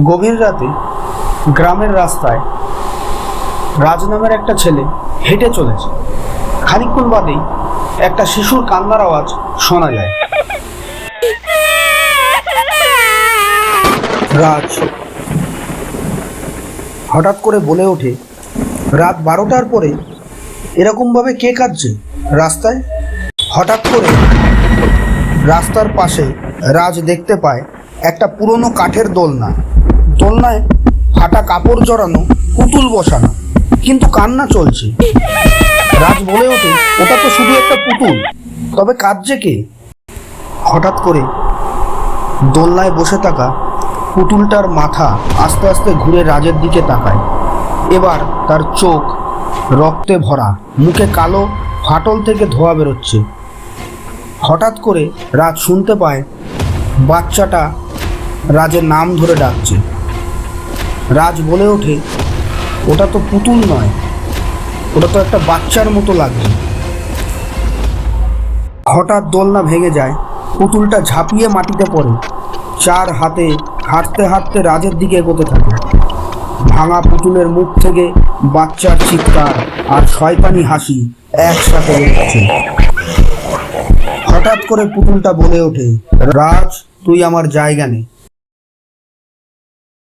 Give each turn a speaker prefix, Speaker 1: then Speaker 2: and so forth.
Speaker 1: গভীর রাতে গ্রামের রাস্তায় রাজ নামের একটা ছেলে হেঁটে চলেছে। খানিকক্ষণ বাদেই একটা শিশুর কান্নার আওয়াজ শোনা যায়। রাজ হঠাৎ করে বলে ওঠে, রাত 12টার পরে এরকমভাবে কে কাঁদছে রাস্তায়? হঠাৎ করে রাস্তার পাশে রাজ দেখতে পায় একটা পুরনো কাঠের দোলনা। দোলনায় ফাটা কাপড় জড়ানো, পুতুল বসানো, কিন্তু কান্না চলছে। রাজ বলে ওঠে, ওটা তো শুধু একটা পুতুল, তবে কাঁদছে কে? হঠাৎ করে দোলনায় বসে থাকা পুতুলটার মাথা আস্তে আস্তে ঘুরে রাজের দিকে তাকায়। এবার তার চোখ রক্তে ভরা, মুখে কালো ফাটল থেকে ধোঁয়া বেরোচ্ছে। হঠাৎ করে রাজ শুনতে পায় বাচ্চাটা রাজের নাম ধরে ডাকছে। রাজ বলে ওঠে, ওটা তো পুতুল নয়, ওটা তো একটা বাচ্চার মতো লাগছে। হঠাৎ দোলনা ভেঙে যায়, পুতুলটা ঝাঁপিয়ে মাটিতে পড়ে। চার হাতে হাঁটতে হাঁটতে রাজের দিকে এগোতে থাকে। ভাঙা পুতুলের মুখ থেকে বাচ্চার চিৎকার আর শয়তানি হাসি একসাথে বেরোচ্ছে। হঠাৎ করে পুতুলটা বলে ওঠে, রাজ তুই আমার জায়গা নে,